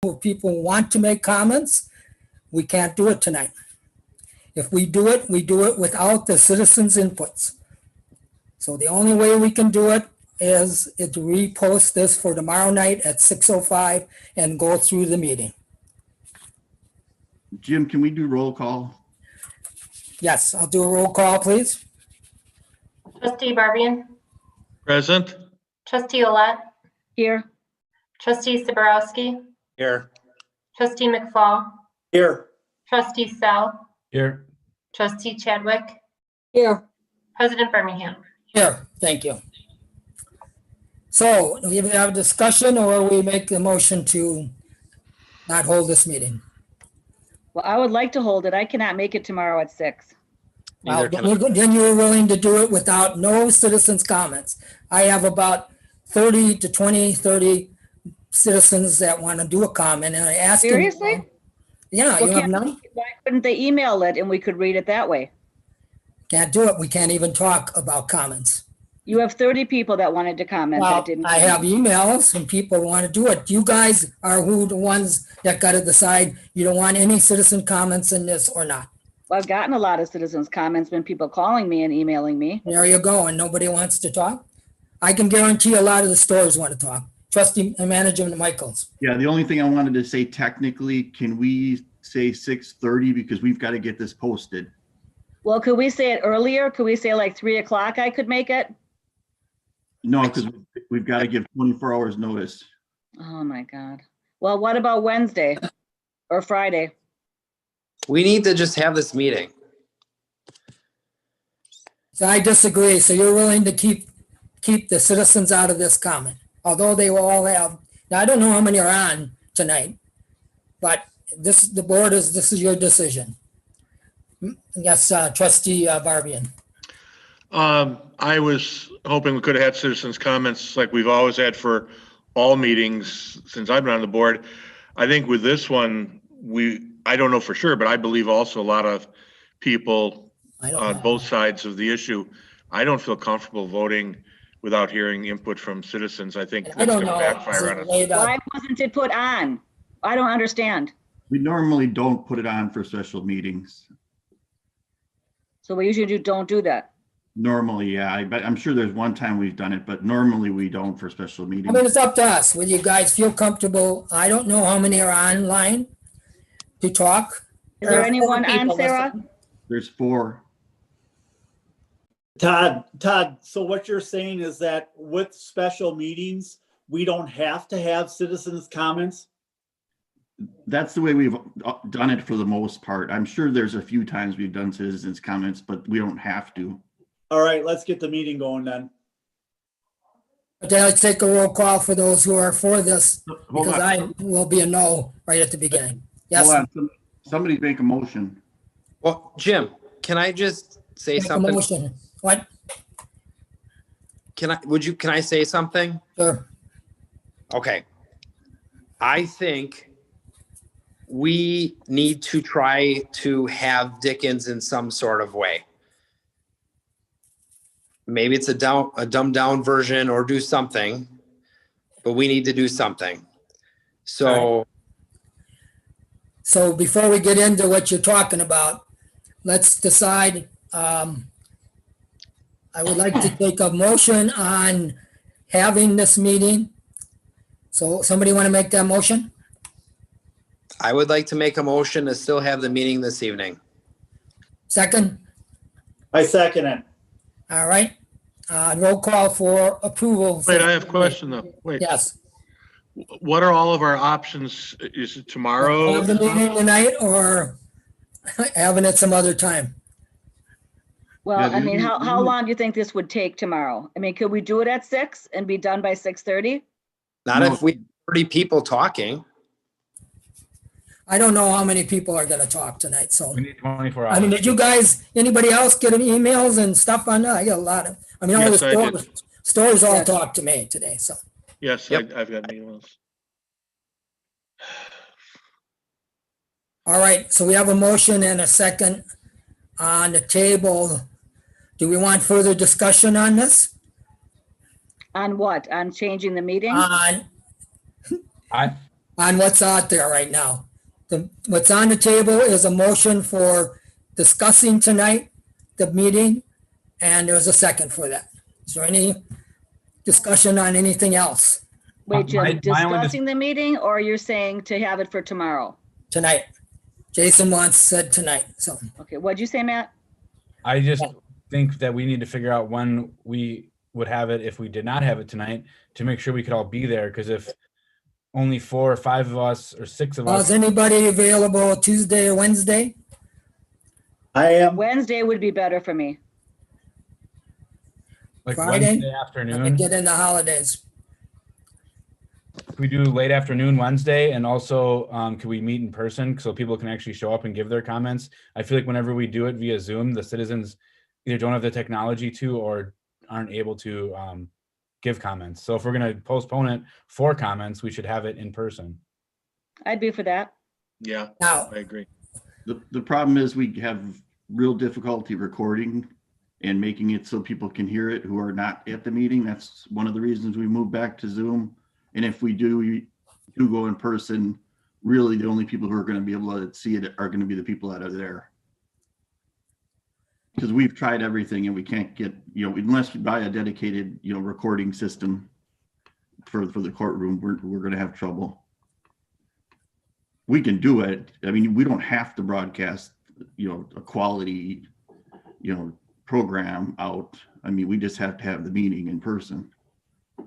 If people want to make comments, we can't do it tonight. If we do it without the citizens' inputs. So the only way we can do it is to repost this for tomorrow night at 6:05 and go through the meeting. Jim, can we do roll call? Yes, I'll do a roll call, please. Trustee Barbian, Present. trustee Olet, Here. trustee Saborowski, Here. trustee McFall, Here. trustee Sell, Here. trustee Chadwick, Here. President Birmingham. Here, thank you. So do we even have a discussion or we make the motion to not hold this meeting? Well, I would like to hold it. I cannot make it tomorrow at 6. Well, then you're willing to do it without no citizens' comments. I have about 30 citizens that want to do a comment and I asked them. Seriously? Yeah, Well, you have none? Why couldn't they email it and we could read it that way? Can't do it. We can't even talk about comments. You have 30 people that wanted to comment Well, that didn't. I have emails and people want to do it. You guys are the ones that got to decide you don't want any citizen comments in this or not. Well, I've gotten a lot of citizens' comments, been people calling me and emailing me. There you go. And nobody wants to talk. I can guarantee a lot of the stores want to talk. Trustee Manager Michaels. Yeah, the only thing I wanted to say technically, can we say 6:30 because we've got to get this posted? Well, could we say it earlier? Could we say like 3 o'clock I could make it? No, because we've got to give 24 hours notice. Oh my God. Well, what about Wednesday or Friday? We need to just have this meeting. So I disagree. So you're willing to keep the citizens out of this comment, although they will all have, now I don't know how many are on tonight, but this is your decision. Yes, trustee Barbian. I was hoping we could have had citizens' comments like we've always had for all meetings since I've been on the board. I think with this one, I don't know for sure, but I believe also a lot of people on both sides of the issue. I don't feel comfortable voting without hearing input from citizens. I think that's going to backfire on us. Why wasn't it put on? I don't understand. We normally don't put it on for special meetings. So we usually don't do that. Normally, yeah, but I'm sure there's one time we've done it, but normally we don't for special I mean, meetings. it's up to us. Will you guys feel comfortable? I don't know how many are online to talk. Is there anyone on, People Sarah? listen. There's 4. Todd, so what you're saying is that with special meetings, we don't have to have citizens' comments? That's the way we've done it for the most part. I'm sure there's a few times we've done citizens' comments, but we don't have to. All right, let's get the meeting going then. Okay, let's take a roll call for those who are for this, Hold because on, I will be a no right at the beginning. Yes. hold on. Somebody make a motion. Well, Jim, can I just say Make a something? motion. What? Can I say something? Sure. Okay. I think we need to try to have Dickens in some sort of way. Maybe it's a dumbed down version or do something, but we need to do something. So, So before we get into what you're talking about, let's decide. I would like to take a motion on having this meeting. So somebody want to make that motion? I would like to make a motion to still have the meeting this evening. Second? I second it. All right. Roll call for approval. Wait, I have a question though. Wait, Yes. what are all of our options? Is it tomorrow? Have the meeting tonight or having it some other time? Well, Yeah, I mean, you- how long do you think this would take tomorrow? I mean, could we do it at 6 and be done by 6:30? Not No. if we 30 people talking. I don't know how many people are going to talk tonight, so. We need 24 hours. I mean, did you guys, anybody else get any emails and stuff on that? I got a lot of, I mean, all Yes, I the did. stores all Yes. talked to me today, so. Yes, Yep. I've got emails. All right, so we have a motion and a second on the table. Do we want further discussion on this? On what? On changing the meeting? On, I on what's out there right now. What's on the table is a motion for discussing tonight, the meeting, and there's a second for that. Is there any discussion on anything else Wait, Jim, My only discussing the meeting, or you're saying to have it for tomorrow? tonight? Jason said tonight, so. Okay, what'd you say, Matt? I just think that we need to figure out when we would have it if we did not have it tonight to make sure we could all be there. Because if only 4 or 5 of us or 6 of Is us, anybody available Tuesday or Wednesday? I am. Wednesday would be better for me. like Friday? Wednesday I can afternoon, get in the holidays. if we do late afternoon Wednesday, and also can we meet in person so people can actually show up and give their comments? I feel like whenever we do it via Zoom, the citizens either don't have the technology to or aren't able to give comments. So if we're going to postpone it for comments, we should have it in person. I'd be for that. Yeah, Now, I agree. The problem is we have real difficulty recording and making it so people can hear it who are not at the meeting. That's one of the reasons we moved back to Zoom. And if we do go in person, really the only people who are going to be able to see it are going to be the people that are there. Because we've tried everything and we can't get, unless you buy a dedicated, recording system for the courtroom, we're going to have trouble. We can do it. I mean, we don't have to broadcast, a quality, program out. I mean, we just have to have the meeting in person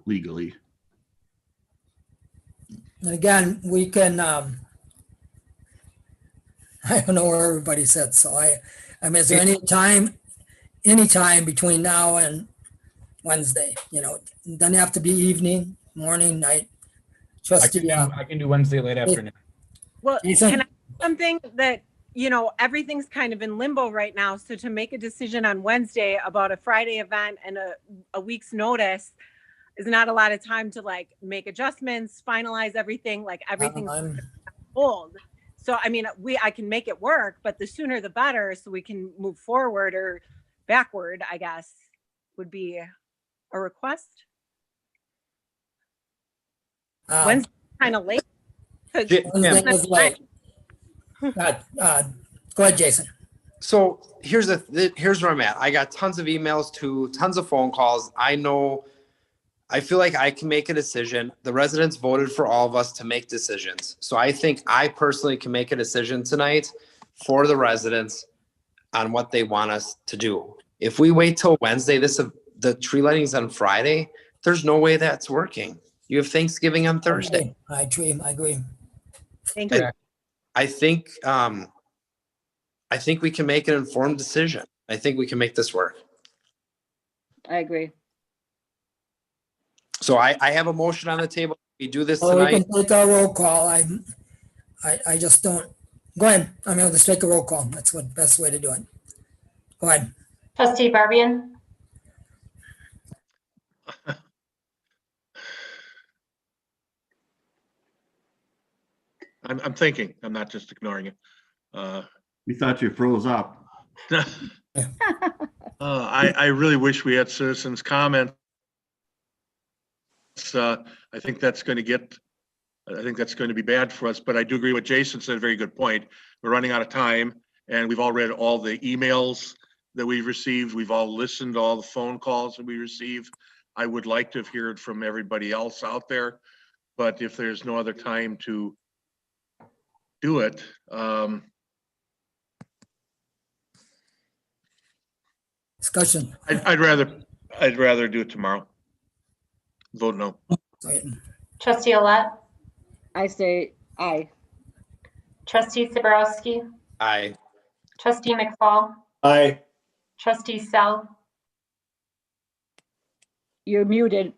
legally. and again, we can, I don't know where everybody said, so I mean, is there any time between now and Wednesday? It doesn't have to be evening, morning, night. Trustee, I can do Wednesday late afternoon. Well, Ethan? can I say something that, everything's kind of in limbo right now. So to make a decision on Wednesday about a Friday event and a week's notice is not a lot of time to like make adjustments, finalize everything, like everything's old. So, I mean, I can make it work, but the sooner the better so we can move forward or backward, I guess, would be a request. Wednesday kind of late. 'cause- Wednesday is late. Go ahead, Jason. So here's where I'm at. I got tons of emails tons of phone calls. I feel like I can make a decision. The residents voted for all of us to make decisions. So I think I personally can make a decision tonight for the residents on what they want us to do. If we wait till Wednesday, the tree lighting's on Friday, there's no way that's working. You have Thanksgiving on Thursday. I agree. Thank you. I think we can make an informed decision. I think we can make this work. I agree. So I have a motion on the table. We do this Well, we tonight. can take a roll call. I just don't, go ahead. I mean, let's take a roll call. That's the best way to do it. Go ahead. Trustee Barbian, I'm thinking, I'm not just ignoring it. We thought you froze up. I really wish we had citizens' comments. I think that's going to be bad for us, but I do agree with Jason said, a very good point. We're running out of time and we've all read all the emails that we've received. We've all listened to all the phone calls that we receive. I would like to have heard from everybody else out there, but if there's no other time to do it, Discussion. I'd rather do it tomorrow. Vote no. Trustee Alette, I say aye. Trustee Saborowski, Aye. Trustee McFall, Aye. Trustee Sell, You're muted.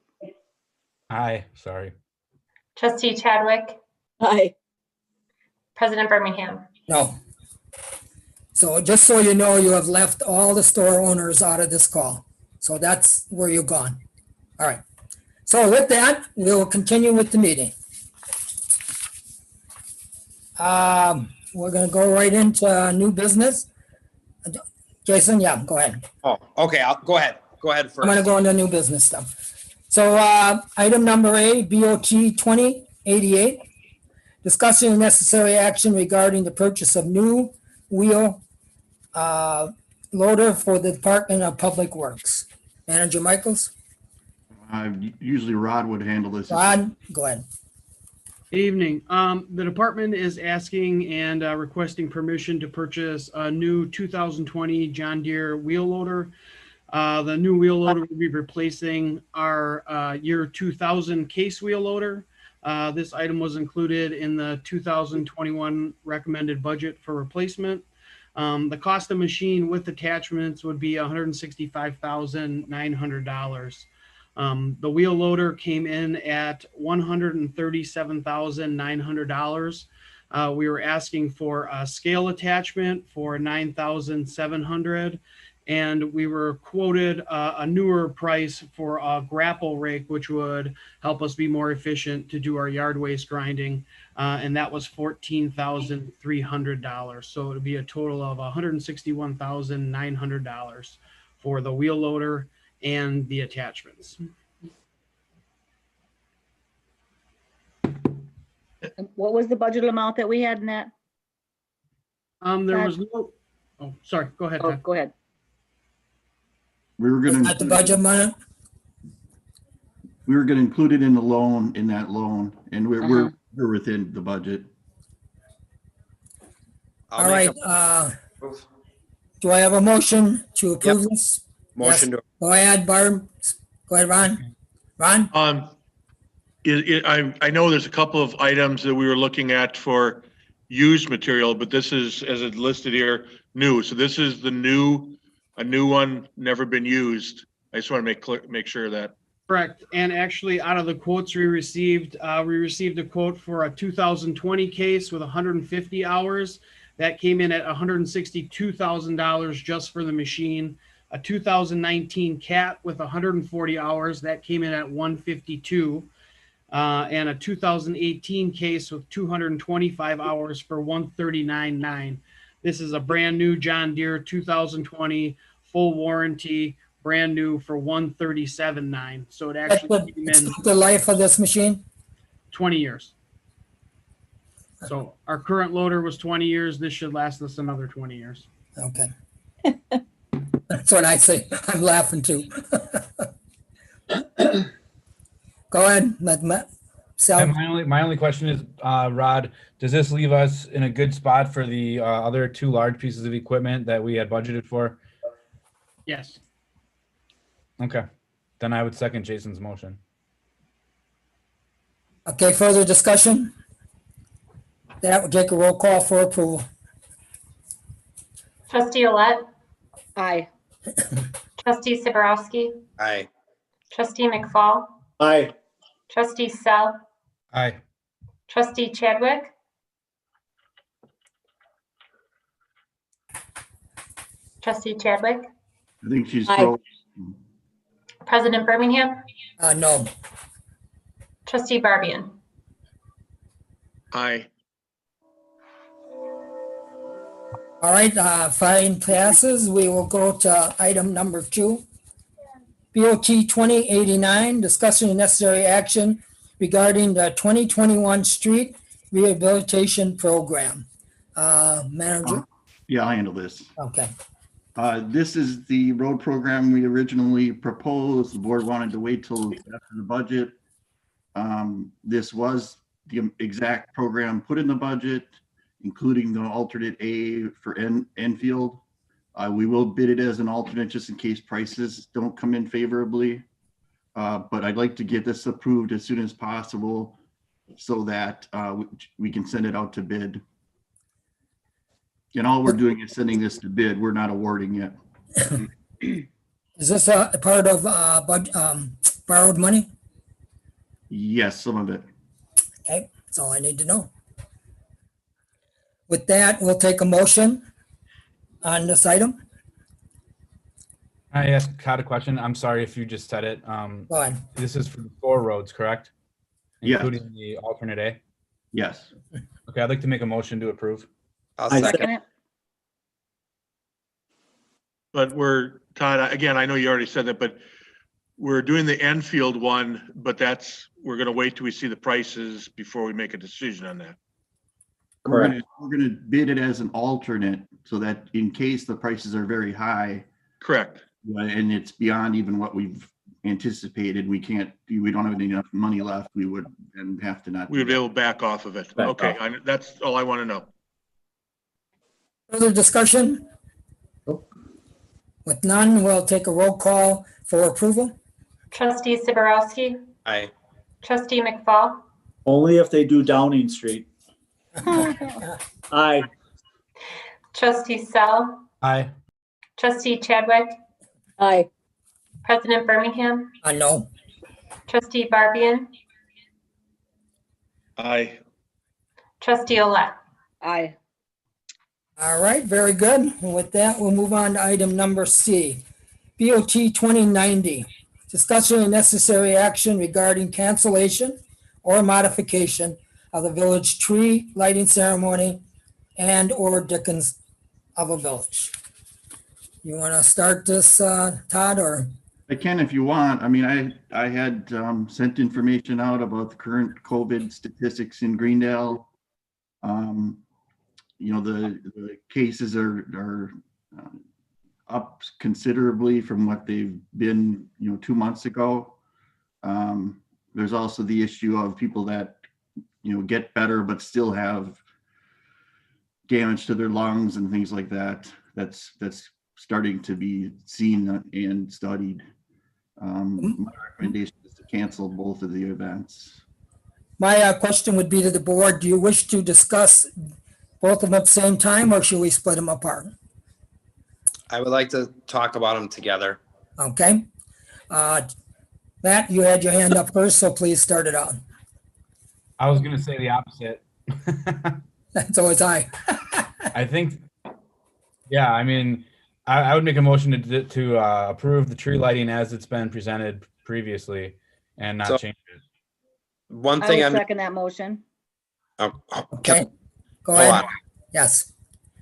Aye, sorry. Trustee Chadwick, Aye. President Birmingham. No. So just so you know, you have left all the store owners out of this call. So that's where you're gone. All right. So with that, we'll continue with the meeting. We're going to go right into new business. Jason, yeah, go ahead. Oh, okay. Go ahead. Go ahead I'm going to first. go into new business stuff. So item number A, BOT 2088, Discussion and necessary action regarding the purchase of new wheel loader for the Department of Public Works. Manager Michaels? Usually Rod would handle this. Rod, go ahead. Evening. The department is asking and requesting permission to purchase a new 2020 John Deere wheel loader. The new wheel loader will be replacing our year 2000 case wheel loader. This item was included in the 2021 recommended budget for replacement. The cost of machine with attachments would be $165,900. The wheel loader came in at $137,900. We were asking for a scale attachment for $9,700, and we were quoted a newer price for a grapple rake, which would help us be more efficient to do our yard waste grinding, and that was $14,300. So it would be a total of $161,900 for the wheel loader and the attachments. What was the budget amount that we had in that? There was no, oh, sorry, go ahead. Oh, Ted. go ahead. We were going At the budget money? include it in that loan, and we're within the budget. All right, do I have a motion to approve this? Motion to, Go ahead, Barb. Go ahead, Ron. Ron? I know there's a couple of items that we were looking at for used material, but this is, as it's listed here, new. So this is a new one, never been used. I just want to make sure of that. Correct. And actually, out of the quotes we received a quote for a 2020 case with 150 hours. That came in at $162,000 just for the machine. A 2019 cat with 140 hours, that came in at $152,000. And a 2018 case with 225 hours for $139,900. This is a brand new John Deere 2020 full warranty, brand new for $137,900. So it actually came in The life of this machine? 20 years. So our current loader was 20 years. This should last us another 20 years. Okay. That's what I say. I'm laughing too. Go ahead, Sal. My only question is, Rod, does this leave us in a good spot for the other two large pieces of equipment that we had budgeted for? Yes. Okay, then I would second Jason's motion. Okay, further discussion? That would take a roll call for approval. Trustee Olet, Aye. trustee Sabarowski, aye. trustee McFall, Aye. trustee Sell, Aye. trustee Chadwick, trustee Chadwick, I think she's Aye. frozen. President Birmingham, No. trustee Barbian. Aye. All right, fine passes. We will go to item number 2. BOT 2089, discussion and necessary action regarding the 2021 street rehabilitation program. Manager? Yeah, I handle this. Okay. This is the road program we originally proposed. The board wanted to wait till after the budget. This was the exact program put in the budget, including the alternate A for Enfield. We will bid it as an alternate just in case prices don't come in favorably. But I'd like to get this approved as soon as possible so that we can send it out to bid. And all we're doing is sending this to bid. We're not awarding it. Is this a part of borrowed money? Yes, some of it. Okay, that's all I need to know. With that, we'll take a motion on this item. I had a question. I'm sorry if you just said it. Go on. This is for 4 roads, correct? Yes. Including the alternate A? Yes. Okay, I'd like to make a motion to approve. I'll I second. Second it. But Todd, again, I know you already said that, but we're doing the Enfield one, but we're going to wait till we see the prices before we make a decision on that. We're gonna bid it as an alternate so that in case the prices are very high Correct. and it's beyond even what we've anticipated, we don't have enough money left, we would and have to not. We would be able to back off of it. Back Okay, off. that's all I want to know. Further discussion? With none, we'll take a roll call for approval. Trustee Siborowski, Aye. trustee McFall, Only if they do Downing Street. Aye. trustee Sell, Aye. trustee Chadwick, Aye. President Birmingham, No. trustee Barbian, Aye. trustee Olet. Aye. All right, very good. And with that, we'll move on to item number C. BOT 2090, discussion and necessary action regarding cancellation or modification of the village tree lighting ceremony and or Dickens of a village. You want to start this, Todd, or? I can if you want. I mean, I had sent information out about the current COVID statistics in Greendale. You know, the cases are up considerably from what they've been, 2 months ago. There's also the issue of people that, get better but still have damage to their lungs and things like that. That's starting to be seen and studied. My recommendation is to cancel both of the events. My question would be to the board, do you wish to discuss both of them at the same time, or should we split them apart? I would like to talk about them together. Okay. Matt, you had your hand up first, so please start it out. I was gonna say the opposite. That's always I. I think, yeah, I mean, I would make a motion to approve the tree lighting as it's been presented previously and not So- change it. One I thing would I'm, second that motion. Okay. Go hold ahead. on. Yes.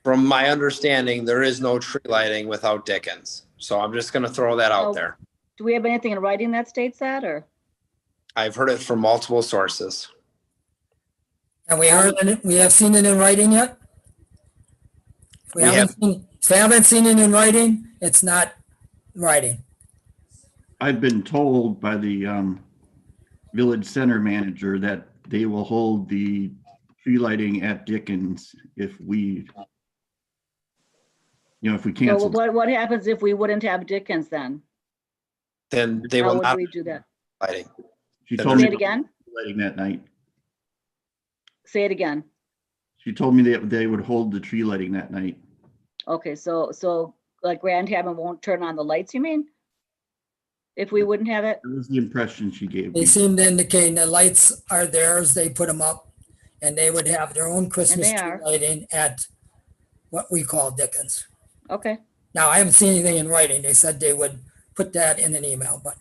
From my understanding, there is no tree lighting without Dickens. So I'm just gonna throw that Oh. out there. Do we have anything in writing that states that, or? I've heard it from multiple sources. And we have seen it in writing yet? If we We haven't seen it in writing, it's not writing. I've been told by the village center manager that they will hold the tree lighting at Dickens if we, if we So cancel. what happens if we wouldn't have Dickens then? Then they How will would not we be do that? lighting. She Say told me it again? lighting that night. Say it again. She told me that they would hold the tree lighting that night. Okay, so like Grand Haven won't turn on the lights, you mean? If we wouldn't have it? That was the impression she gave They me. seem to indicate the lights are theirs, they put them up, and they would have their own Christmas they tree are. lighting at what we call Dickens. Okay, Now, I haven't seen anything in writing. They said they would put that in an email, but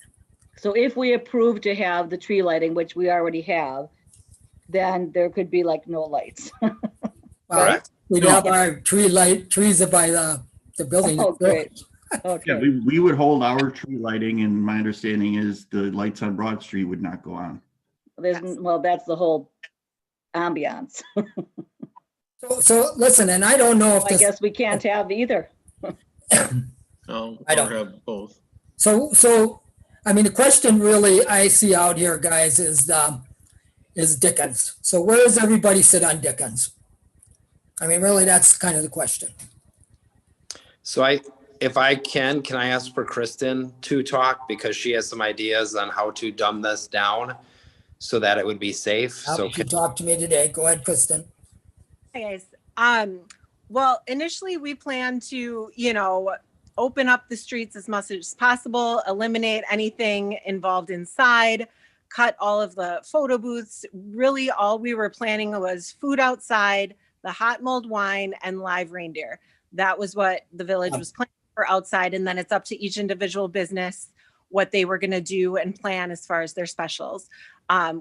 so if we approve to have the tree lighting, which we already have, then there could be like no lights. well, Correct. we'd have our trees by the building. Oh, great. Yeah, Okay, we would hold our tree lighting, and my understanding is the lights on Broad Street would not go on. well, that's the whole ambiance. So listen, and I don't know if I this, guess we can't have either. No, I don't- or have both. so, I mean, the question really I see out here, guys, is Dickens. So where does everybody sit on Dickens? I mean, really, that's kind of the question. So if I can I ask for Kristen to talk because she has some ideas on how to dumb this down so that it would be safe. So She talked to me today. Go ahead, Kristen. Hey guys. Well, initially we plan to, open up the streets as much as possible, eliminate anything involved inside, cut all of the photo booths. Really, all we were planning was food outside, the hot mulled wine, and live reindeer. That was what the village was planning for outside. And then it's up to each individual business what they were going to do and plan as far as their specials.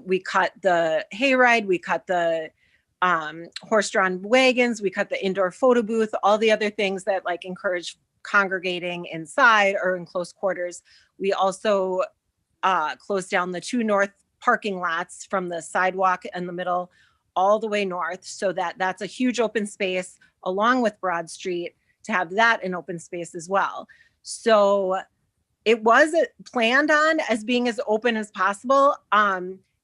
We cut the hayride, we cut the horse-drawn wagons, we cut the indoor photo booth, all the other things that like encourage congregating inside or in close quarters. We also closed down the 2 north parking lots from the sidewalk in the middle all the way north, so that's a huge open space along with Broad Street, to have that in open space as well. So it was planned on as being as open as possible.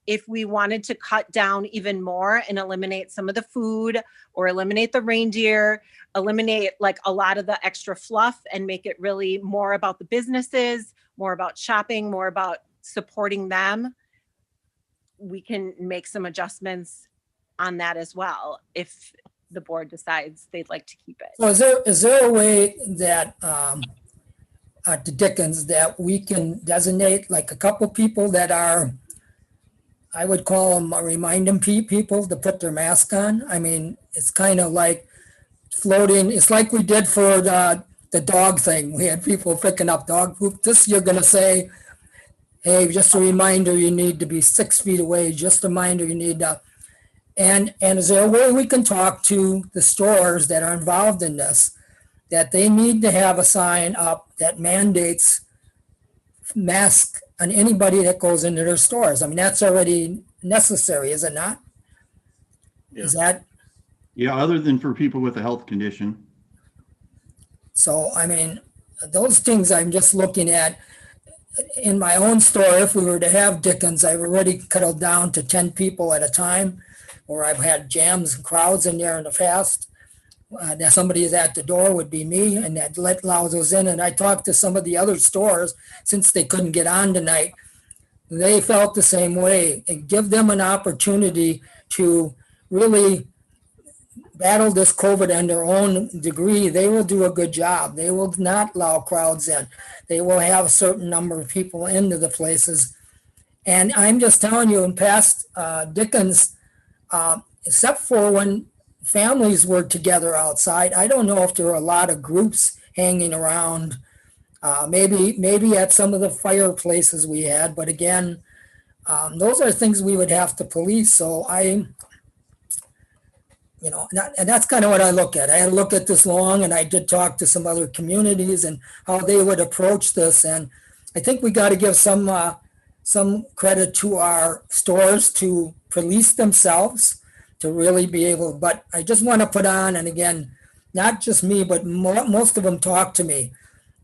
If we wanted to cut down even more and eliminate some of the food or eliminate the reindeer, eliminate like a lot of the extra fluff and make it really more about the businesses, more about shopping, more about supporting them, we can make some adjustments on that as well if the board decides they'd like to keep it. So is there a way that at the Dickens that we can designate like a couple people that are, I would call them, remind them people to put their mask on? I mean, it's kind of like floating. It's like we did for the dog thing. We had people picking up dog poop. This you're going to say, hey, just a reminder, you need to be 6 feet away. Just a reminder, you need to. And is there a way we can talk to the stores that are involved in this, that they need to have a sign up that mandates mask on anybody that goes into their stores? I mean, that's already necessary, is it not? Yeah. Is that? Yeah, other than for people with a health condition. So, I mean, those things I'm just looking at in my own store. If we were to have Dickens, I've already cut down to 10 people at a time, or I've had jams and crowds in there in the past. That somebody is at the door would be me, and that allows those in. And I talked to some of the other stores, since they couldn't get on tonight, they felt the same way, and give them an opportunity to really battle this COVID in their own degree. They will do a good job. They will not allow crowds in. They will have a certain number of people into the places. And I'm just telling you, in past Dickens, except for when families were together outside, I don't know if there were a lot of groups hanging around. Maybe at some of the fireplaces we had, but again, those are things we would have to police. So and that's kind of what I look at. I had to look at this long, and I did talk to some other communities and how they would approach this. And I think we got to give some credit to our stores to police themselves, to really be able. But I just want to put on, and again, not just me, but most of them talk to me.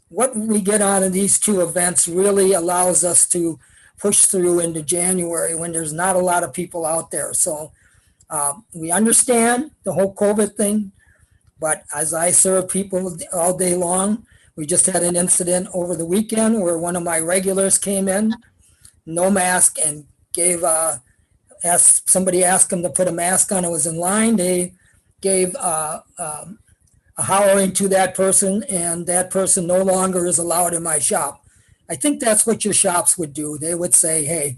What we get out of these two events really allows us to push through into January when there's not a lot of people out there. So we understand the whole COVID thing, but as I serve people all day long, we just had an incident over the weekend where one of my regulars came in, no mask, and somebody asked him to put a mask on. It was in line. They gave a hollering to that person, and that person no longer is allowed in my shop. I think that's what your shops would do. They would say, hey,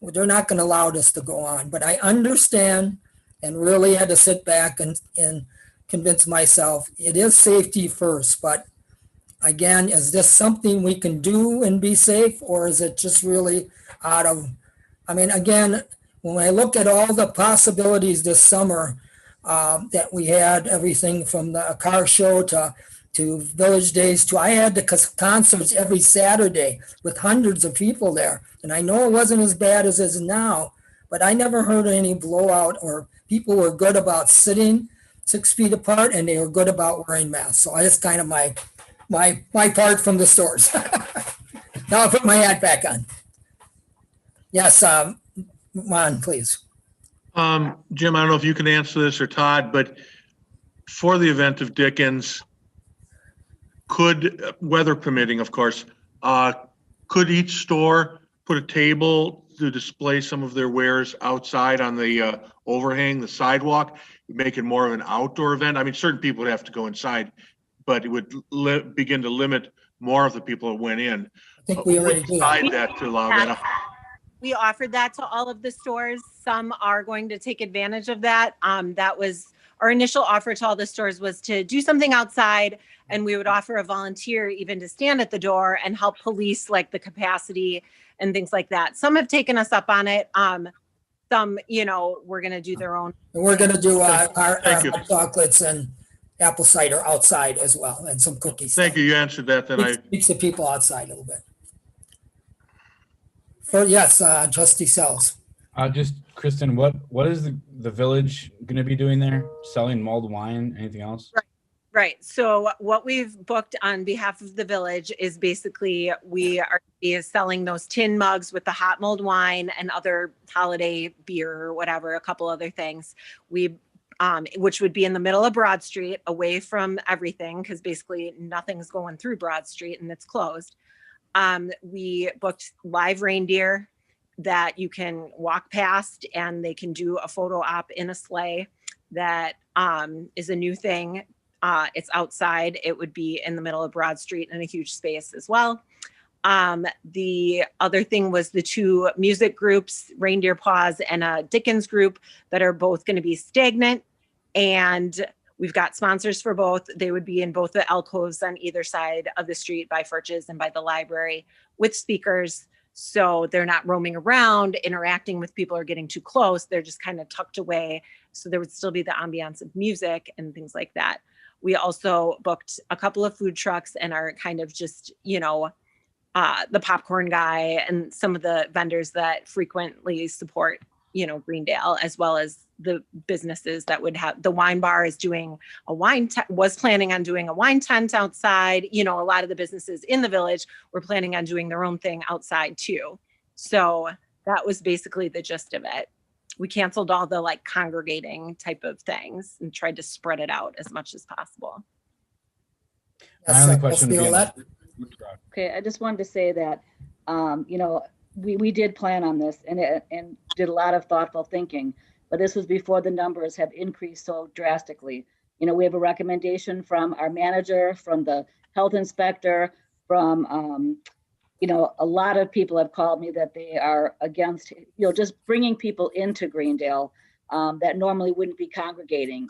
they're not going to allow this to go on. But I understand, and really had to sit back and convince myself it is safety first. But again, is this something we can do and be safe, or is it just really out of, I mean, again, when I look at all the possibilities this summer, that we had everything from the car show to Village Days I had the concerts every Saturday with hundreds of people there. And I know it wasn't as bad as it is now, but I never heard any blowout, or people were good about sitting 6 feet apart, and they were good about wearing masks. So that's kind of my part from the stores. Now I'll put my hat back on. Yes, Ron, please. Jim, I don't know if you can answer this, or Todd, but for the event of Dickens, could, weather permitting, of course, could each store put a table to display some of their wares outside on the overhang, the sidewalk, make it more of an outdoor event? I mean, certain people would have to go inside, but it would begin to limit more of the people that went in. I think we already did that to allow that. We offered that to all of the stores. Some are going to take advantage of that. That was our initial offer to all the stores, was to do something outside, and we would offer a volunteer even to stand at the door and help police like the capacity and things like that. Some have taken us up on it. Some, we're going to do their own. And we're going to do our hot chocolates and apple cider outside as well, and some cookies. Thank you. You answered that. Then Speaks to people outside a little bit. Yes, Trustee Sells. Just Kristen, what is the village going to be doing there? Selling mulled wine? Anything else? Right. So what we've booked on behalf of the village is basically we are selling those tin mugs with the hot mulled wine and other holiday beer or whatever, a couple other things. We which would be in the middle of Broad Street, away from everything, because basically nothing's going through Broad Street and it's closed. We booked live reindeer that you can walk past and they can do a photo op in a sleigh. That is a new thing. It's outside. It would be in the middle of Broad Street in a huge space as well. The other thing was the two music groups, Reindeer Paws and a Dickens group, that are both going to be stagnant. And we've got sponsors for both. They would be in both the alcoves on either side of the street by Furch's and by the library with speakers. So they're not roaming around, interacting with people or getting too close. They're just kind of tucked away. So there would still be the ambiance of music and things like that. We also booked a couple of food trucks and are kind of just, the popcorn guy and some of the vendors that frequently support, Greendale, as well as the businesses that would have. The wine bar is doing a was planning on doing a wine tent outside. A lot of the businesses in the village were planning on doing their own thing outside too. So that was basically the gist of it. We canceled all the congregating type of things and tried to spread it out as much as possible. My only question would be on Okay, I just wanted to say that, we did plan on this and did a lot of thoughtful thinking, but this was before the numbers have increased so drastically. We have a recommendation from our manager, from the health inspector, from, a lot of people have called me that they are against, just bringing people into Greendale that normally wouldn't be congregating.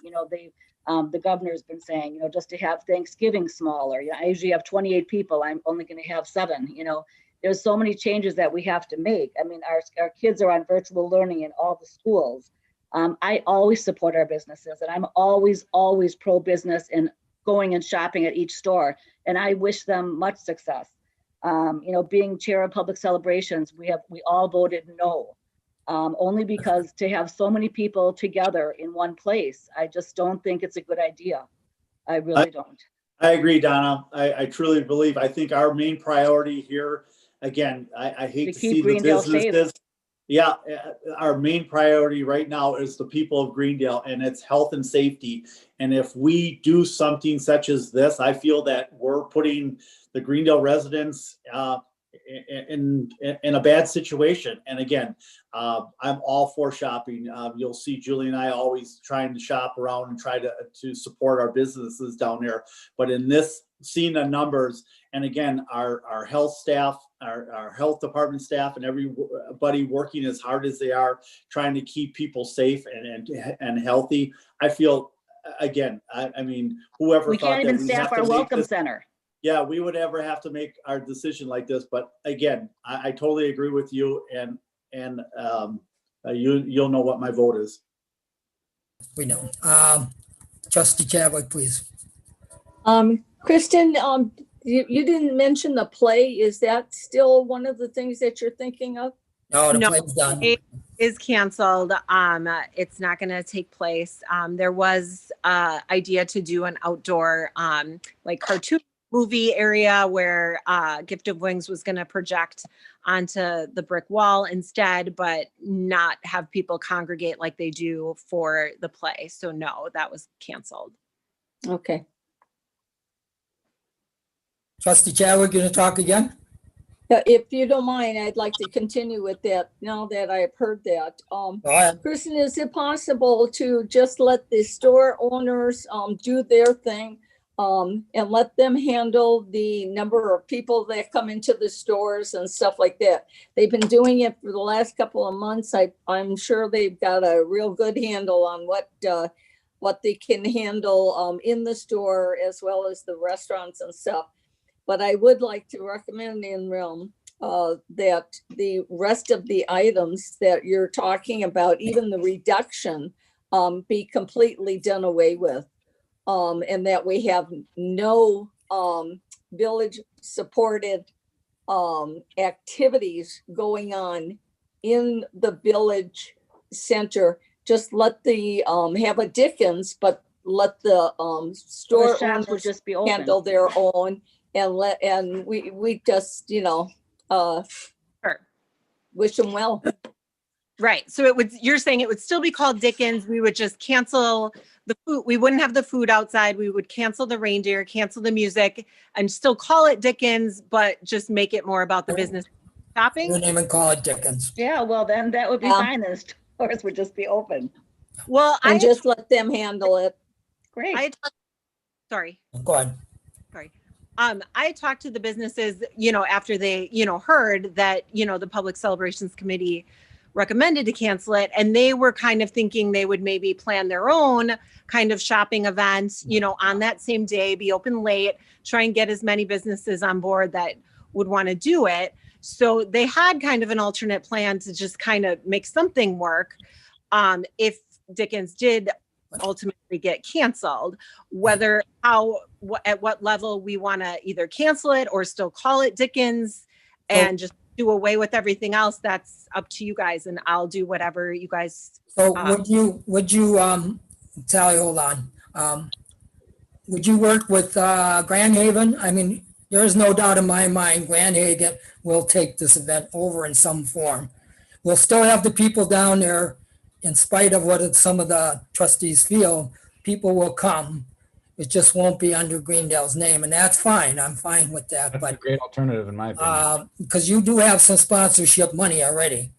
The governor's been saying, just to have Thanksgiving smaller. I usually have 28 people. I'm only going to have 7. There's so many changes that we have to make. I mean, our kids are on virtual learning in all the schools. I always support our businesses, and I'm always pro-business and going and shopping at each store. And I wish them much success. Being chair of public celebrations, we all voted no. Only because to have so many people together in one place, I just don't think it's a good idea. I really don't. I agree, Donna. I truly believe, I think our main priority here, again, I hate to see the businesses. Yeah, our main priority right now is the people of Greendale, and it's health and safety. And if we do something such as this, I feel that we're putting the Greendale residents in a bad situation. And again, I'm all for shopping. You'll see Julie and I always trying to shop around and try to support our businesses down there. But in this, seeing the numbers, and again, our health staff, our health department staff, and everybody working as hard as they are, trying to keep people safe and healthy. I feel, again, I mean, whoever we thought can't even staff our welcome center. Yeah, we would ever have to make our decision like this. But again, I totally agree with you, and you'll know what my vote is. We know. Trustee Chadwick, please. Kristen, you didn't mention the play. Is that still one of the things that you're thinking of? No, the play's done. It is canceled. It's not going to take place. There was idea to do an outdoor cartoon movie area where Gift of Wings was going to project onto the brick wall instead, but not have people congregate like they do for the play. So no, that was canceled. Okay. Trustee Chadwick, going to talk again? If you don't mind, I'd like to continue with that now that I've heard that. Go ahead. Kristen, is it possible to just let the store owners do their thing and let them handle the number of people that come into the stores and stuff like that? They've been doing it for the last couple of months. I'm sure they've got a real good handle on what they can handle in the store as well as the restaurants and stuff. But I would like to recommend in realm that the rest of the items that you're talking about, even the reduction, be completely done away with. And that we have no village supported activities going on in the village center, just let the, have a Dickens, but let the store The shops would owners just be open. handle their own, and we just, Sure. wish them well. Right. So you're saying it would still be called Dickens. We would just cancel the food. We wouldn't have the food outside. We would cancel the reindeer, cancel the music, and still call it Dickens, but just make it more about the business shopping. Wouldn't even call it Dickens. Yeah, well, then that would be Yeah. fine. The stores would just be open. Well, And just let them handle it. Great. Sorry. Go ahead. I talked to the businesses, after they, heard that, the Public Celebrations Committee recommended to cancel it. And they were kind of thinking they would maybe plan their own kind of shopping events, on that same day, be open late, try and get as many businesses on board that would want to do it. So they had kind of an alternate plan to just kind of make something work. If Dickens did ultimately get canceled, at what level we want to either cancel it or still call it Dickens and just do away with everything else, that's up to you guys, and I'll do whatever you guys. So would you Sally, hold on. Would you work with Grand Haven? I mean, there is no doubt in my mind, Grand Haven will take this event over in some form. We'll still have the people down there, in spite of what some of the trustees feel, people will come. It just won't be under Greendale's name, and that's fine. I'm fine with that. That's But a great alternative in my opinion. because you do have some sponsorship money already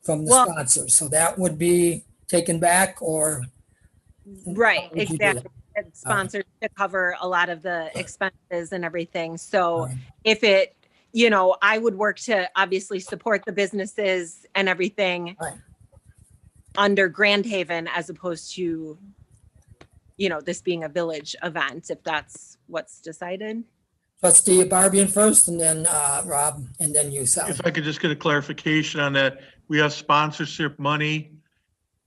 from the sponsors, so that would be taken back, or Right, would you do exactly. It's sponsored to cover a lot of the expenses and everything. So Right. if it, I would work to obviously support the businesses and everything Right. under Grand Haven as opposed to, this being a village event, if that's what's decided. Trustee Barbian first, and then Rob, and then you, Sally. If I could just get a clarification on that, we have sponsorship money.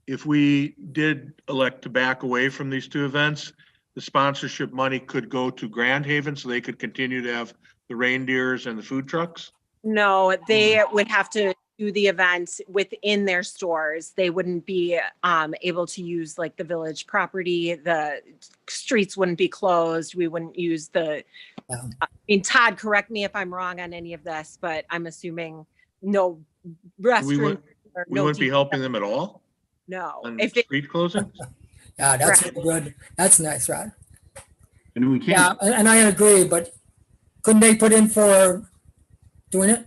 If we did elect to back away from these two events, the sponsorship money could go to Grand Haven so they could continue to have the reindeers and the food trucks? No, they would have to do the event within their stores. They wouldn't be able to use like the village property. The streets wouldn't be closed. We wouldn't use Todd, correct me if I'm wrong on any of this, but I'm assuming no restrooms. We wouldn't be helping them at all No. on If it, street closing? Yeah, that's good. That's nice, Rod. And we Yeah, can't, and I agree, but couldn't they put in for doing it,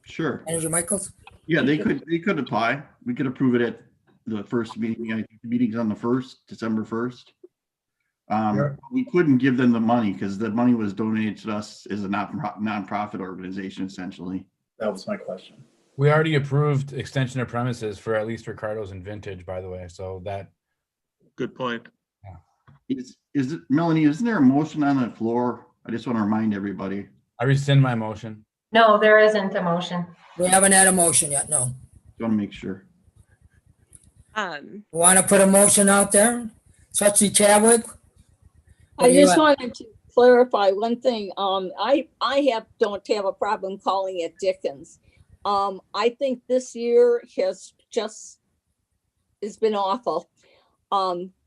sure. Manager Michaels? Yeah, they could apply. We could approve it at the first meeting. I think the meeting's on the 1st, December 1st. Sure. We couldn't give them the money because the money was donated to us as a nonprofit organization, essentially. That was my question. We already approved extension of premises for at least Ricardo's and Vintage, by the way, so that. Good point. Is it, Melanie, isn't there a motion on the floor? I just want to remind everybody. I rescind my motion. No, there isn't a motion. We haven't had a motion yet, no. Want to make sure. Want to put a motion out there? Trustee Chadwick? What I do you just want? wanted to clarify one thing. I don't have a problem calling it Dickens. I think this year has been awful.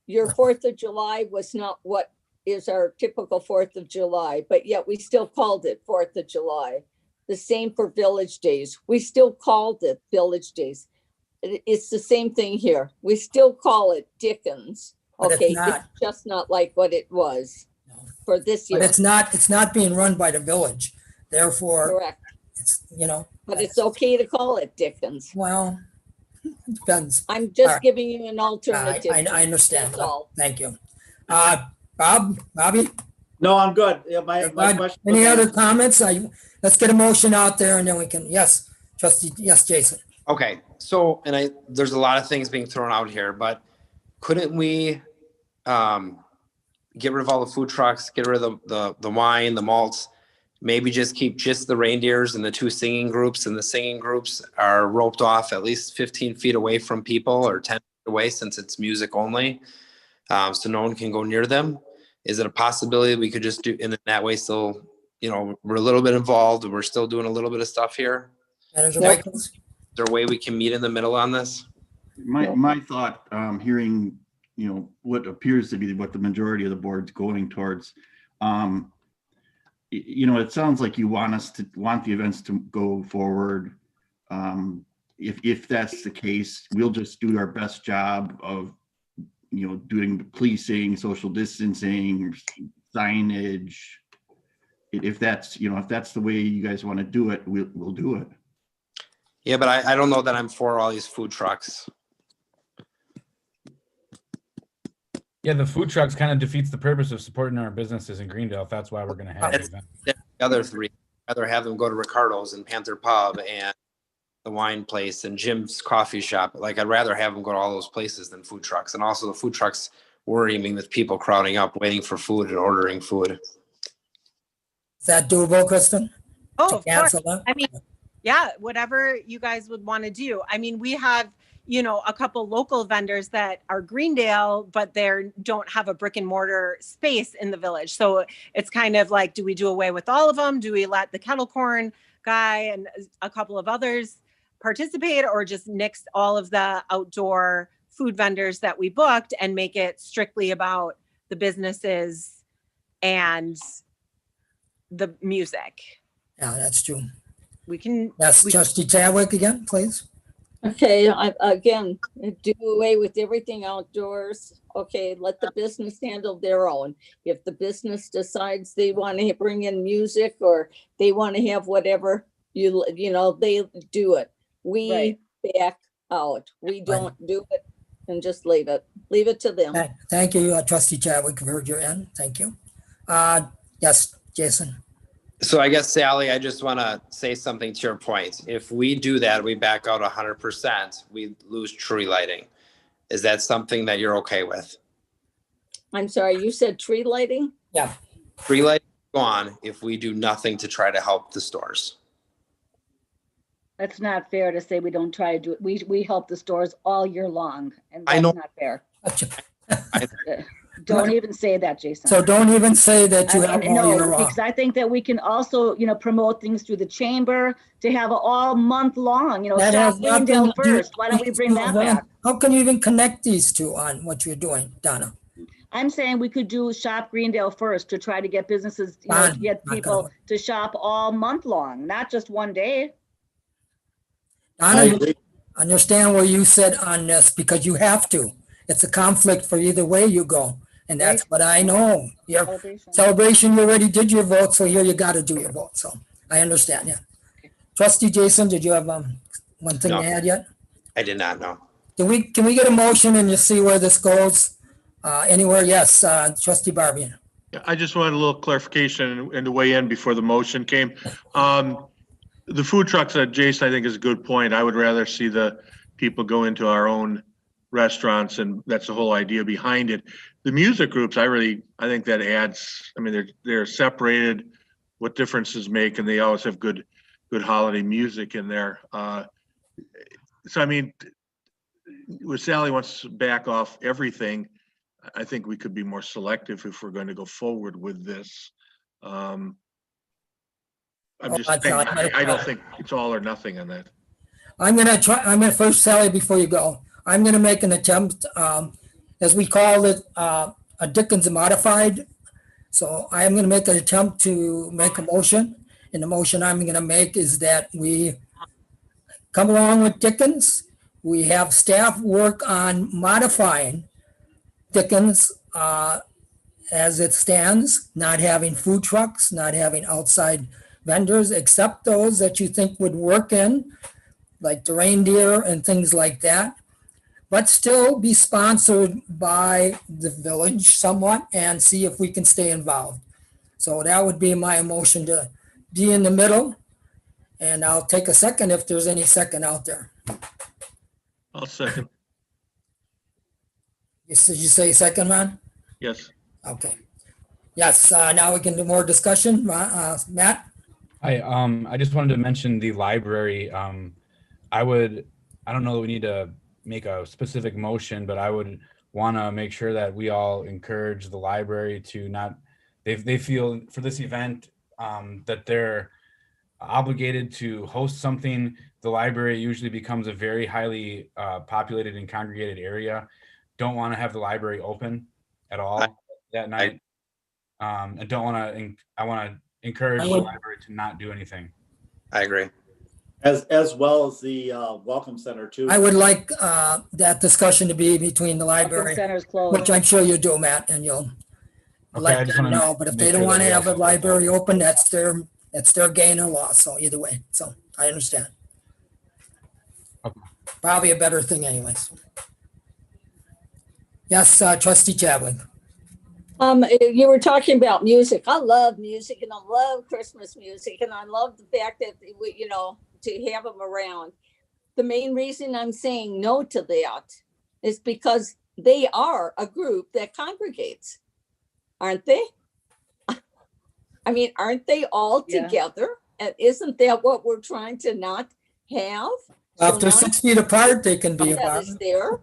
Your 4th of July was not what is our typical 4th of July, but yet we still called it 4th of July. The same for Village Days. We still called it Village Days. It's the same thing here. We still call it Dickens. But it's Okay, not. it's just not like what it was for this year. But it's not being run by the village, therefore, Correct. it's, But it's okay to call it Dickens. well, it depends. I'm All just right. giving you an alternative. I understand. That's all. Thank you. Bobby? No, I'm good. Yeah, my Good. question. Any other comments? Let's get a motion out there and then we can, yes, Jason. Okay, so, there's a lot of things being thrown out here, but couldn't we get rid of all the food trucks, get rid of the wine, the malts, maybe just keep just the reindeers and the 2 singing groups, and the singing groups are roped off at least 15 feet away from people, or 10 feet away, since it's music only, so no one can go near them? Is it a possibility we could just do in that way? Still, we're a little bit involved, we're still doing a little bit of stuff here. Manager Nope. Michaels? Is there a way we can meet in the middle on this? My thought, hearing, what appears to be what the majority of the board's going towards, it sounds like you want the events to go forward. If that's the case, we'll just do our best job of, doing the policing, social distancing, signage. If that's the way you guys want to do it, we'll do it. Yeah, but I don't know that I'm for all these food trucks. Yeah, the food trucks kind of defeats the purpose of supporting our businesses in Greendale, if that's why we're gonna have the That's- event. The other three, I'd rather have them go to Ricardo's and Panther Pub and the wine place and Jim's coffee shop. Like, I'd rather have them go to all those places than food trucks. And also the food trucks worry me with people crowding up, waiting for food and ordering food. Is that doable, Kristen? Oh, To of course. cancel that? I mean, yeah, whatever you guys would want to do. I mean, we have, a couple local vendors that are Greendale, but they don't have a brick and mortar space in the village. So it's kind of like, do we do away with all of them? Do we let the kettle corn guy and a couple of others participate, or just nix all of the outdoor food vendors that we booked and make it strictly about the businesses and the music? Yeah, that's true. We can. Yes, Trustee Chadwick again, please. Okay, again, do away with everything outdoors. Okay, let the business handle their own. If the business decides they want to bring in music or they want to have whatever, they do it. We Right. back out. We don't do it and just leave it. Leave it to them. Thank you, Trustee Chadwick, for your end. Thank you. Yes, Jason. So I guess, Sally, I just want to say something to your point. If we do that, we back out 100%, we lose tree lighting. Is that something that you're okay with? I'm sorry, you said tree lighting? Yeah. Tree lighting gone if we do nothing to try to help the stores. That's not fair to say we don't try to do it. We help the stores all year long, and I know. that's not fair. I- Don't even say that, Jason. So don't even say that you have all No, year long. because I think that we can also, promote things through the chamber to have it all month long, That shop has nothing Greendale to do- first. Why don't we bring that back? How can you even connect these two on what you're doing, Donna? I'm saying we could do shop Greendale first to try to get businesses, Fine, to get not people gonna- to shop all month long, not just one day. I Donna, agree. understand where you said on this, because you have to. It's a conflict for either way you go. And that's Right. what I know. Your Celebration. celebration, you already did your vote, so here you got to do your vote. So I understand, yeah. Trustee Jason, did you have one thing No. to add yet? I did not know. Can we get a motion and just see where this goes? Anywhere? Yes, Trustee Barbie. Yeah, I just wanted a little clarification and to weigh in before the motion came. The food trucks that Jason, I think, is a good point. I would rather see the people go into our own restaurants, and that's the whole idea behind it. The music groups, I think that adds, I mean, they're separated, what differences make, and they always have good holiday music in there. So, I mean, when Sally wants to back off everything, I think we could be more selective if we're going to go forward with this. I'm just saying, I don't think it's all or nothing on that. I'm gonna first, Sally, before you go, I'm gonna make an attempt, as we call it, a Dickens modified. So I am gonna make an attempt to make a motion. And the motion I'm gonna make is that we come along with Dickens. We have staff work on modifying Dickens as it stands, not having food trucks, not having outside vendors, except those that you think would work in, like the reindeer and things like that, but still be sponsored by the village somewhat and see if we can stay involved. So that would be my motion, to be in the middle. And I'll take a second if there's any second out there. I'll second. Did you say second, Ron? Yes. Okay. Yes, now we can do more discussion. Matt? I just wanted to mention the library. I don't know that we need to make a specific motion, but I would want to make sure that we all encourage the library to not, they feel for this event that they're obligated to host something, the library usually becomes a very highly populated and congregated area. Don't want to have the library open at all that night. And don't want to, I want to encourage the library to not do anything. I agree. As well as the Welcome Center too. I would like that discussion to be between the library, Center's closed. which I'm sure you do, Matt, and you'll Okay, I let just them wanna know. But if they make don't sure want that to we have the also- library open, that's their gain or loss. So either way, so I understand. Okay. Probably a better thing anyways. Yes, trustee Chadwick. You were talking about music. I love music and I love Christmas music and I love the fact that we, to have them around. The main reason I'm saying no to that is because they are a group that congregates, aren't they? I mean, aren't they all Yeah. together? And isn't that what we're trying to not have? If they're 6 feet apart, they can be That apart. is there.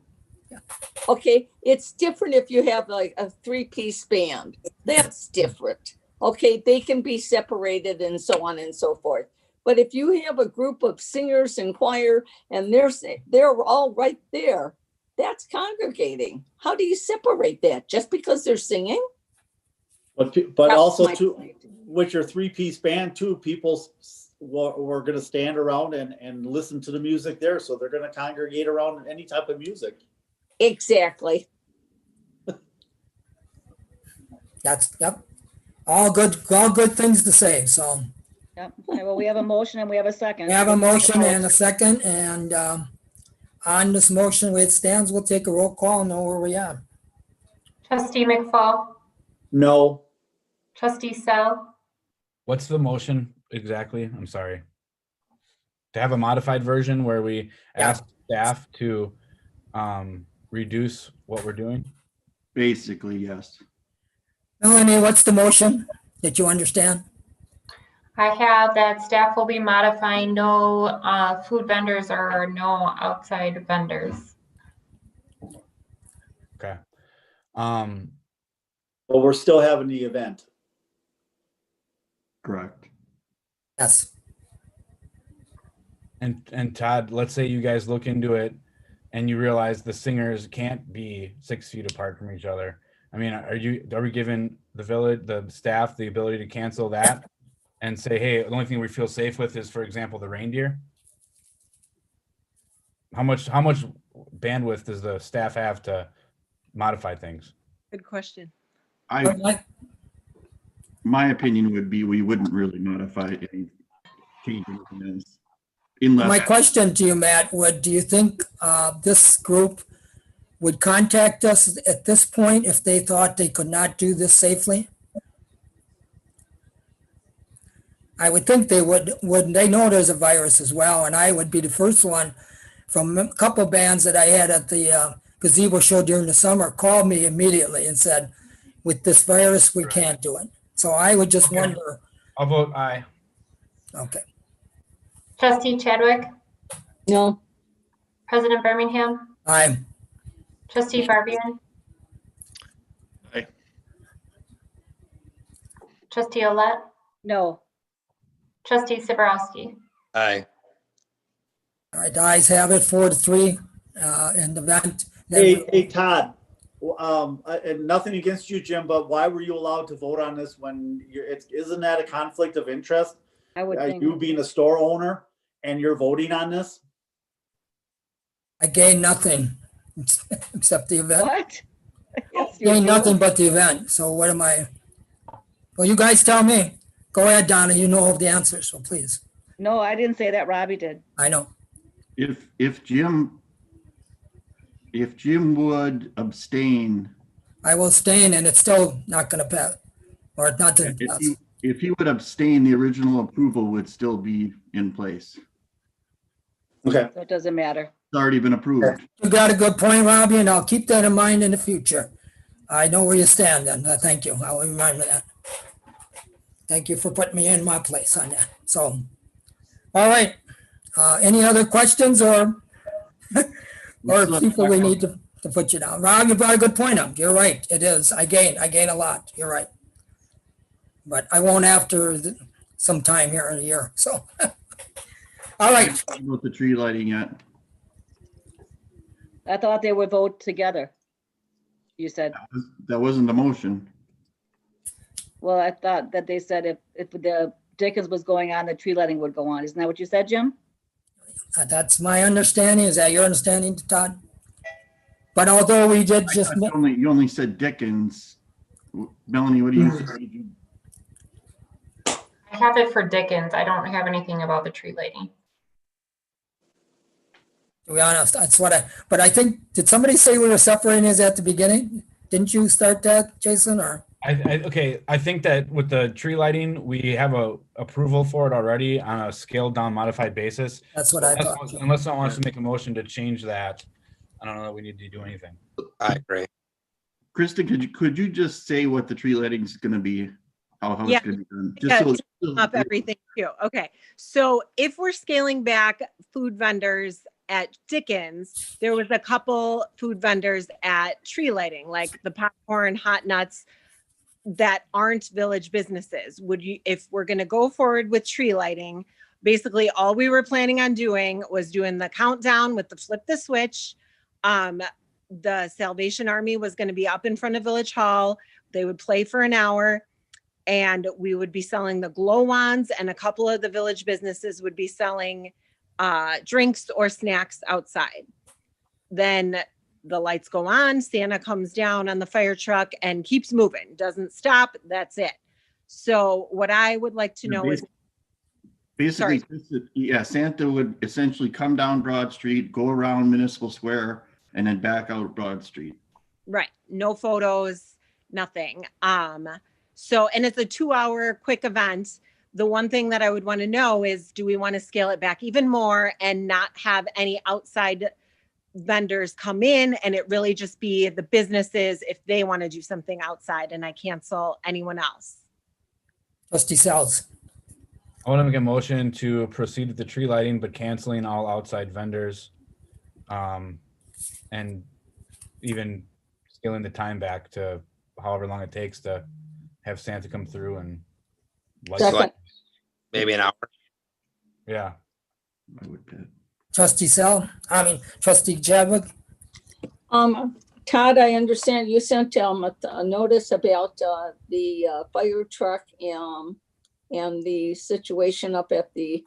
Okay, it's different if you have like a 3-piece band. That's different. Okay, they can be separated and so on and so forth. But if you have a group of singers and choir and they're all right there, that's congregating. How do you separate that? Just because they're singing? But That's also my too, point. with your 3-piece band too, people were going to stand around and listen to the music there. So they're going to congregate around any type of music. Exactly. That's, yep. All good things to say. So Yep. Okay, well, we have a motion and we have a second. we have a motion and a second, and on this motion, where it stands, we'll take a roll call and know where we are. Trustee McFall, No, trustee Sell, What's the motion exactly? I'm sorry. To have a modified version where we ask staff to reduce what we're doing? Basically, yes. Melanie, what's the motion that you understand? I have that staff will be modifying no food vendors or no outside vendors. Okay. but we're still having the event. Correct. Yes. And Todd, let's say you guys look into it and you realize the singers can't be 6 feet apart from each other. I mean, are we giving the staff, the ability to cancel that and say, hey, the only thing we feel safe with is, for example, the reindeer? How much bandwidth does the staff have to modify things? Good question. My opinion would be we wouldn't really modify any change anything else. Unless My question to you, Matt, do you think this group would contact us at this point if they thought they could not do this safely? I would think they would. They know there's a virus as well, and I would be the first one from a couple bands that I had at the gazebo show during the summer called me immediately and said, with this virus, we can't do it. So I would just wonder. I'll vote aye. Okay. Trustee Chadwick, No, President Birmingham, Aye. trustee Barbian. Aye. Trustee Olet, No, trustee Siborowski. Aye. All right, the ayes have it 4-3 in the event. Hey, Todd, and nothing against you, Jim, but why were you allowed to vote on this when isn't that a conflict of interest? I would think. You being a store owner and you're voting on this? I gain nothing except the event. What? Yes, you Gain do. nothing but the event. So what am I? Well, you guys tell me. Go ahead, Donna. You know all the answers, so please. No, I didn't say that. Robbie did. I know. if Jim would abstain, I will abstain, and it's still not going to pass, or not to pass. if he would abstain, the original approval would still be in place. Okay. So it doesn't matter. It's already been approved. You got a good point, Robbie, and I'll keep that in mind in the future. I know where you stand, and thank you. I'll remember that. Thank you for putting me in my place on that. So, all right. Any other questions or people we need to put you down? Rob, you brought a good point up. You're right. It is. I gain a lot. You're right. But I won't after sometime here in a year, so. All right, About the tree lighting yet? I thought they would vote together. You said, That wasn't the motion. well, I thought that they said if the Dickens was going on, the tree lighting would go on. Isn't that what you said, Jim? that's my understanding. Is that your understanding, Todd? But although we did just, You only said Dickens. Melanie, what do you say? I have it for Dickens. I don't have anything about the tree lighting. to be honest, that's what but I think, did somebody say we were separating this at the beginning? Didn't you start that, Jason, or? Okay, I think that with the tree lighting, we have a approval for it already on a scaled down modified basis. That's what I thought. Unless someone wants to make a motion to change that, I don't know that we need to do anything. I agree. Kristen, could you just say what the tree lighting is going to be? How Yeah. it's going to be done? Yeah, Just up everything too. Okay, so if we're scaling back food vendors at Dickens, there was a couple food vendors at tree lighting, like the popcorn, hot nuts, that aren't village businesses. Would you, if we're going to go forward with tree lighting, basically all we were planning on doing was doing the countdown with the flip the switch. The Salvation Army was going to be up in front of Village Hall. They would play for an hour, and we would be selling the glow wands, and a couple of the village businesses would be selling drinks or snacks outside. Then the lights go on, Santa comes down on the fire truck and keeps moving, doesn't stop. That's it. So what I would like to know is, basically, yeah, Santa would essentially come down Broad Street, go around Municipal Square, and then back out Broad Street. right, no photos, nothing. So, and it's a 2-hour quick event. The one thing that I would want to know is, do we want to scale it back even more and not have any outside vendors come in, and it really just be the businesses if they want to do something outside, and I cancel anyone else? Trustee Sells. I want to make a motion to proceed with the tree lighting, but canceling all outside vendors. And even scaling the time back to however long it takes to have Santa come through and Second. Maybe an hour. Yeah. I would bet. Trustee Trustee Chadwick. Todd, I understand you sent a notice about the fire truck and the situation up at the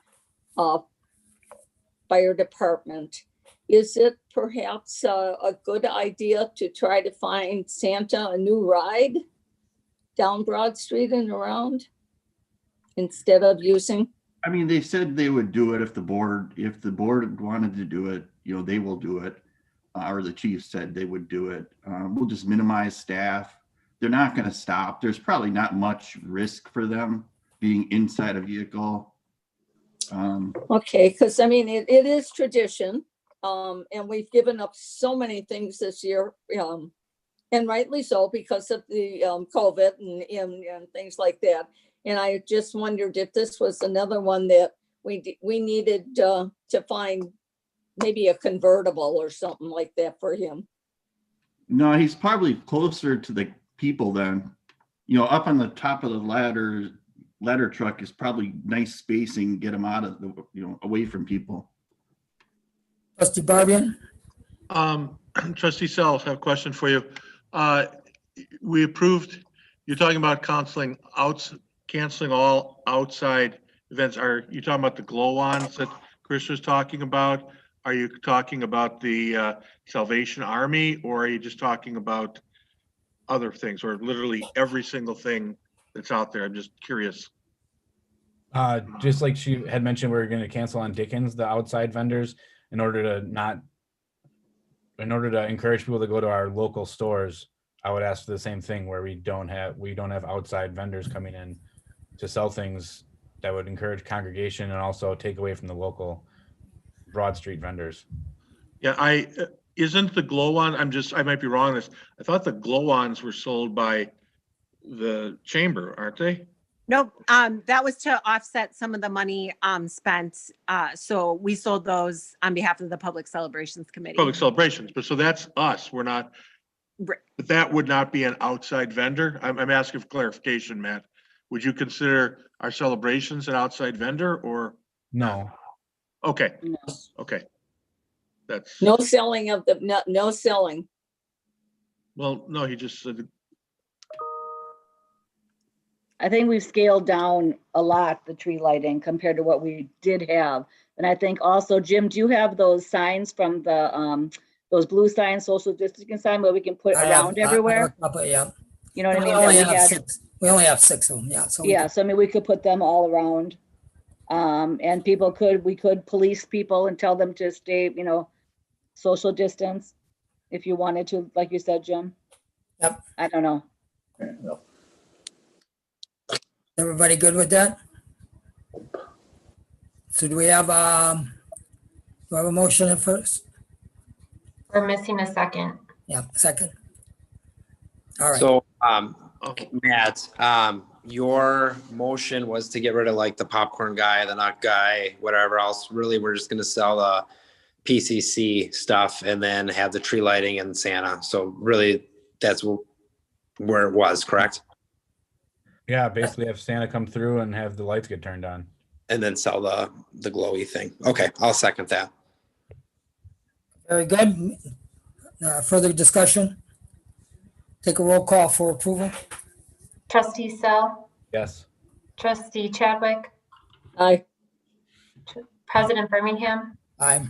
fire department. Is it perhaps a good idea to try to find Santa a new ride down Broad Street and around instead of using? I mean, they said they would do it if the board wanted to do it, they will do it. Or the chief said they would do it. We'll just minimize staff. They're not going to stop. There's probably not much risk for them being inside a vehicle. Okay, because I mean, it is tradition. And we've given up so many things this year, and rightly so because of the COVID and things like that. And I just wondered if this was another one that we needed to find maybe a convertible or something like that for him. No, he's probably closer to the people then. Up on the top of the ladder truck is probably nice spacing, get him out of the, away from people. Trustee Barbian. Trustee Sells, I have a question for you. We approved, you're talking about canceling all outside events. Are you talking about the glow-ons that Chris was talking about? Are you talking about the Salvation Army, or are you just talking about other things, or literally every single thing that's out there? I'm just curious. Just like she had mentioned, we're going to cancel on Dickens, the outside vendors, in order to encourage people to go to our local stores. I would ask for the same thing, where we don't have outside vendors coming in to sell things that would encourage congregation and also take away from the local Broad Street vendors. Yeah, isn't the glow-on, I might be wrong on this. I thought the glow-ons were sold by the chamber, aren't they? Nope. That was to offset some of the money spent. So we sold those on behalf of the Public Celebrations Committee. Public celebrations, but so that's us. We're not, Right. but that would not be an outside vendor. I'm asking for clarification, Matt. would you consider our celebrations an outside vendor or? No, Okay, No. okay. That's, No selling of the, no selling. well, no, he just said, I think we've scaled down a lot, the tree lighting compared to what we did have. And I think also, Jim, do you have those signs from the, those blue signs, social distancing sign where we can put I have- around I have a everywhere? couple, yeah. You know what I We mean? only That we have had, 6. We only have 6 of them, yeah. So we yeah, can- so I mean, we could put them all around. And we could police people and tell them to stay, social distance if you wanted to, like you said, Jim. Yep. I don't know. Everybody good with that? So do we have a motion at first? We're missing a second. Yeah, second. All right. So, okay, Matt, your motion was to get rid of like the popcorn guy, the nut guy, whatever else. Really, we're just gonna sell the PCC stuff and then have the tree lighting and Santa. So really, that's where it was, correct? yeah, basically have Santa come through and have the lights get turned on. And then sell the glowy thing. Okay, I'll second that. Very good. Further discussion? Take a roll call for approval. Trustee Sell, Yes. trustee Chadwick, Aye. President Birmingham, Aye.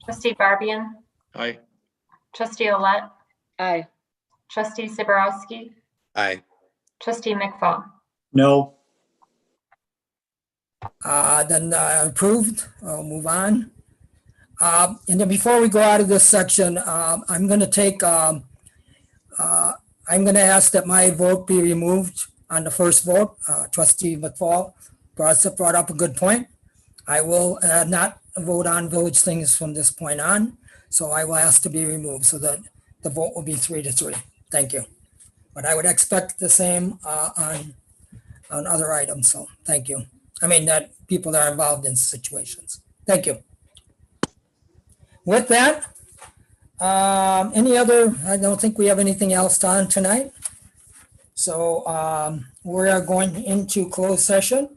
trustee Barbian, aye, trustee Olet, Aye. trustee Siborowski, Aye. trustee McFall. No. Then approved. I'll move on. And then before we go out of this section, I'm going to take, I'm going to ask that my vote be removed on the first vote. Trustee McFall brought up a good point. I will not vote on village things from this point on. So I will ask to be removed so that the vote will be 3-3. Thank you. But I would expect the same on other items. So thank you. I mean, that people that are involved in situations. Thank you. With that, any other, I don't think we have anything else on tonight. So we are going into closed session.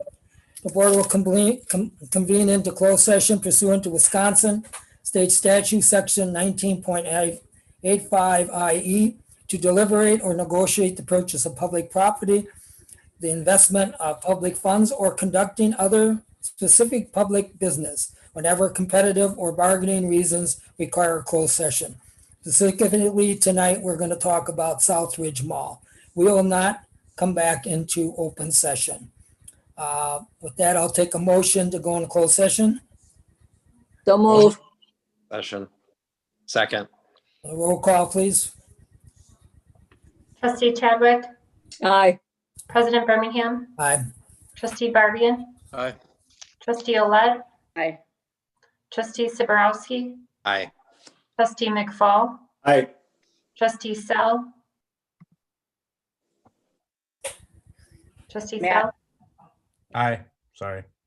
The board will convene into closed session pursuant to Wisconsin State Statute Section 19.85 IE to deliberate or negotiate the purchase of public property, the investment of public funds, or conducting other specific public business whenever competitive or bargaining reasons require a closed session. Specifically tonight, we're going to talk about Southridge Mall. We will not come back into open session. With that, I'll take a motion to go into closed session. So move. Session. Second. A roll call, please. Trustee Chadwick, Aye. President Birmingham, Aye. trustee Barbian, aye. trustee Olet, Aye. trustee Siborowski, Aye. trustee McFall, Aye. trustee Sell, trustee Matt. Sell, Aye. Sorry.